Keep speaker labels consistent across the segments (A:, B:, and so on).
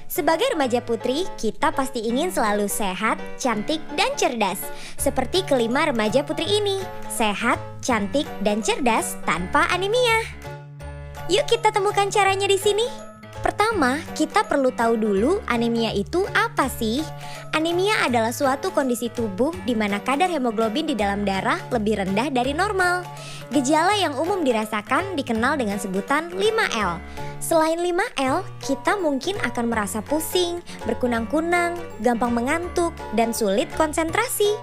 A: Sebagai remaja putri, kita pasti ingin selalu sehat, cantik, dan cerdas. Seperti kelima remaja putri ini, sehat, cantik, dan cerdas tanpa anemia. Yuk kita temukan caranya di sini. Pertama, kita perlu tahu dulu anemia itu apa sih? Anemia adalah suatu kondisi tubuh di mana kadar hemoglobin di dalam darah lebih rendah dari normal. Gejala yang umum dirasakan dikenal dengan sebutan 5L. Selain 5L, kita mungkin akan merasa pusing, berkunang-kunang, gampang mengantuk, dan sulit konsentrasi.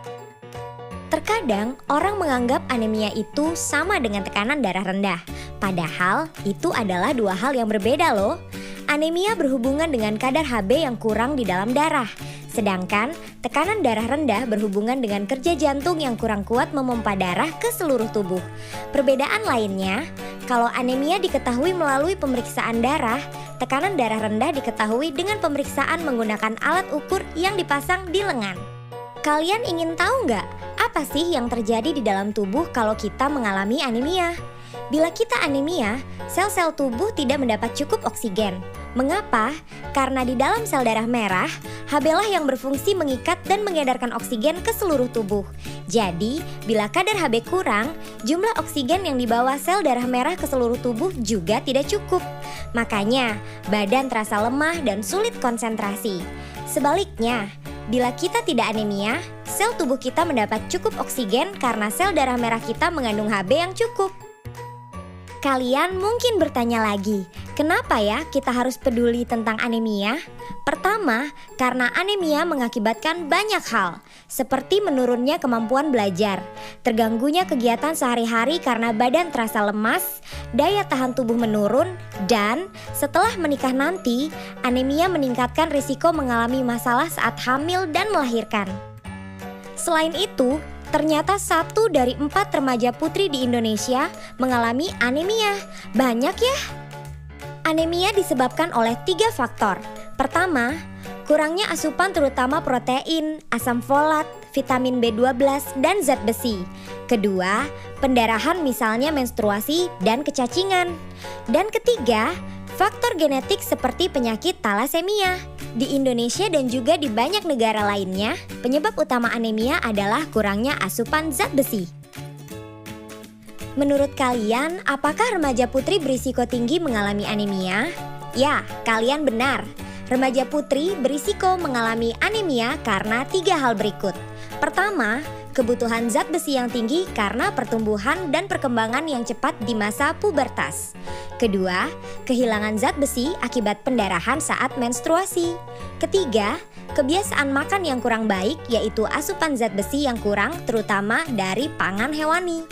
A: Terkadang orang menganggap anemia itu sama dengan tekanan darah rendah. Padahal itu adalah dua hal yang berbeda loh. Anemia berhubungan dengan kadar Hb yang kurang di dalam darah. Sedangkan tekanan darah rendah berhubungan dengan kerja jantung yang kurang kuat memompa darah ke seluruh tubuh. Perbedaan lainnya, kalau anemia diketahui melalui pemeriksaan darah, tekanan darah rendah diketahui dengan pemeriksaan menggunakan alat ukur yang dipasang di lengan. Kalian ingin tahu nggak apa sih yang terjadi di dalam tubuh kalau kita mengalami anemia? Bila kita anemia, sel-sel tubuh tidak mendapat cukup oksigen. Mengapa? Karena di dalam sel darah merah, Hb lah yang berfungsi mengikat dan mengedarkan oksigen ke seluruh tubuh. Jadi, bila kadar Hb kurang, jumlah oksigen yang dibawa sel darah merah ke seluruh tubuh juga tidak cukup. Makanya, badan terasa lemah dan sulit konsentrasi. Sebaliknya, bila kita tidak anemia, sel tubuh kita mendapat cukup oksigen karena sel darah merah kita mengandung Hb yang cukup. Kalian mungkin bertanya lagi, kenapa ya kita harus peduli tentang anemia? Pertama, karena anemia mengakibatkan banyak hal, seperti menurunnya kemampuan belajar, terganggunya kegiatan sehari-hari karena badan terasa lemas, daya tahan tubuh menurun, dan setelah menikah nanti, anemia meningkatkan risiko mengalami masalah saat hamil dan melahirkan. Selain itu, ternyata 1 dari 4 remaja putri di Indonesia mengalami anemia. Banyak ya? Anemia disebabkan oleh 3 faktor. Pertama, kurangnya asupan terutama protein, asam folat, vitamin B12, dan zat besi. Kedua, pendarahan misalnya menstruasi dan kecacingan. Dan ketiga, faktor genetik seperti penyakit talasemia. Di Indonesia dan juga di banyak negara lainnya, penyebab utama anemia adalah kurangnya asupan zat besi. Menurut kalian, apakah remaja putri berisiko tinggi mengalami anemia? Ya, kalian benar. Remaja putri berisiko mengalami anemia karena 3 hal berikut. Pertama, kebutuhan zat besi yang tinggi karena pertumbuhan dan perkembangan yang cepat di masa pubertas. Kedua, kehilangan zat besi akibat pendarahan saat menstruasi. Ketiga, kebiasaan makan yang kurang baik yaitu asupan zat besi yang kurang terutama dari pangan hewani.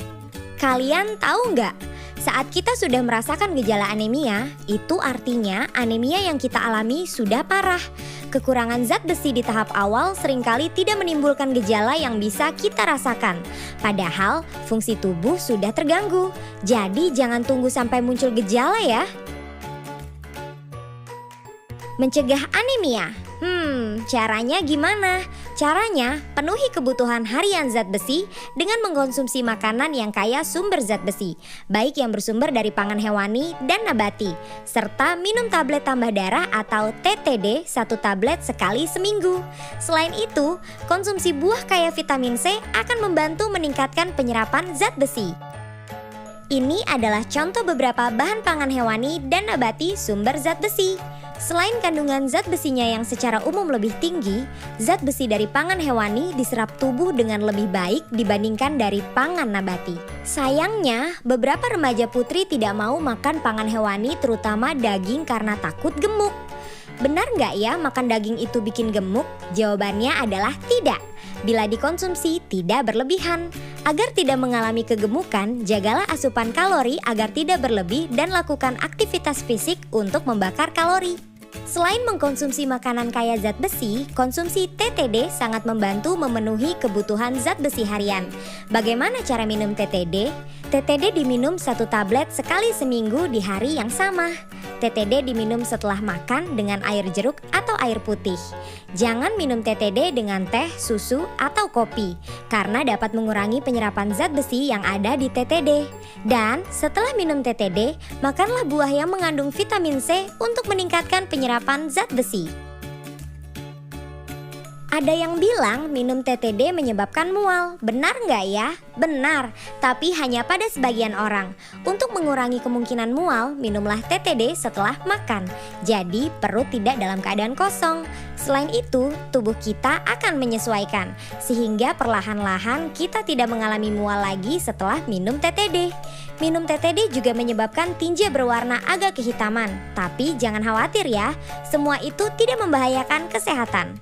A: Kalian tahu nggak? Saat kita sudah merasakan gejala anemia, itu artinya anemia yang kita alami sudah parah. Kekurangan zat besi di tahap awal seringkali tidak menimbulkan gejala yang bisa kita rasakan. Padahal fungsi tubuh sudah terganggu. Jadi jangan tunggu sampai muncul gejala ya. Mencegah anemia. Caranya gimana? Caranya, penuhi kebutuhan harian zat besi dengan mengkonsumsi makanan yang kaya sumber zat besi, baik yang bersumber dari pangan hewani dan nabati, serta minum tablet tambah darah atau TTD 1 tablet sekali seminggu. Selain itu, konsumsi buah kaya vitamin C akan membantu meningkatkan penyerapan zat besi. Ini adalah contoh beberapa bahan pangan hewani dan nabati sumber zat besi. Selain kandungan zat besinya yang secara umum lebih tinggi, zat besi dari pangan hewani diserap tubuh dengan lebih baik dibandingkan dari pangan nabati. Sayangnya, beberapa remaja putri tidak mau makan pangan hewani terutama daging karena takut gemuk. Benar nggak ya makan daging itu bikin gemuk? Jawabannya adalah tidak. Bila dikonsumsi tidak berlebihan. Agar tidak mengalami kegemukan, jagalah asupan kalori agar tidak berlebih dan lakukan aktivitas fisik untuk membakar kalori. Selain mengkonsumsi makanan kaya zat besi, konsumsi TTD sangat membantu memenuhi kebutuhan zat besi harian. Bagaimana cara minum TTD? TTD diminum 1 tablet sekali seminggu di hari yang sama. TTD diminum setelah makan dengan air jeruk atau air putih. Jangan minum TTD dengan teh, susu, atau kopi, karena dapat mengurangi penyerapan zat besi yang ada di TTD. Dan setelah minum TTD, makanlah buah yang mengandung vitamin C untuk meningkatkan penyerapan zat besi. Ada yang bilang minum TTD menyebabkan mual, benar nggak ya? Benar, tapi hanya pada sebagian orang. Untuk mengurangi kemungkinan mual, minumlah TTD setelah makan. Jadi perut tidak dalam keadaan kosong. Selain itu, tubuh kita akan menyesuaikan, sehingga perlahan-lahan kita tidak mengalami mual lagi setelah minum TTD. Minum TTD juga menyebabkan tinja berwarna agak kehitaman, tapi jangan khawatir ya, semua itu tidak membahayakan kesehatan.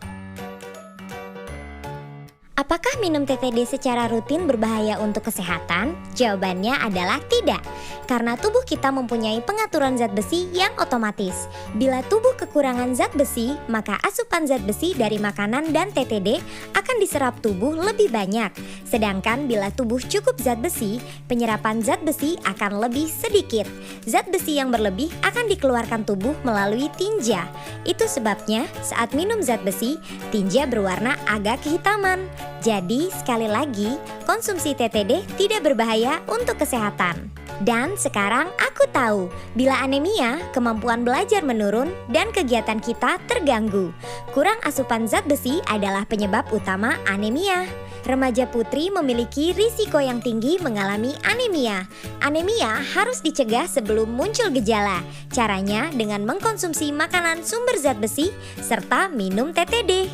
A: Apakah minum TTD secara rutin berbahaya untuk kesehatan? Jawabannya adalah tidak, karena tubuh kita mempunyai pengaturan zat besi yang otomatis. Bila tubuh kekurangan zat besi, maka asupan zat besi dari makanan dan TTD akan diserap tubuh lebih banyak. Sedangkan bila tubuh cukup zat besi, penyerapan zat besi akan lebih sedikit. Zat besi yang berlebih akan dikeluarkan tubuh melalui tinja. Itu sebabnya saat minum zat besi, tinja berwarna agak kehitaman. Jadi, sekali lagi, konsumsi TTD tidak berbahaya untuk kesehatan. Dan sekarang aku tahu, bila anemia, kemampuan belajar menurun dan kegiatan kita terganggu. Kurang asupan zat besi adalah penyebab utama anemia. Remaja putri memiliki risiko yang tinggi mengalami anemia. Anemia harus dicegah sebelum muncul gejala. Caranya dengan mengkonsumsi makanan sumber zat besi serta minum TTD.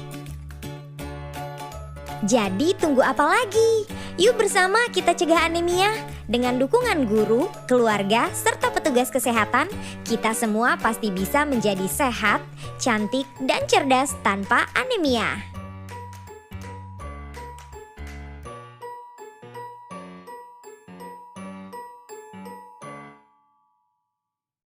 A: Jadi tunggu apa lagi? Yuk bersama kita cegah anemia. Dengan dukungan guru, keluarga, serta petugas kesehatan, kita semua pasti bisa menjadi sehat, cantik, dan cerdas tanpa anemia.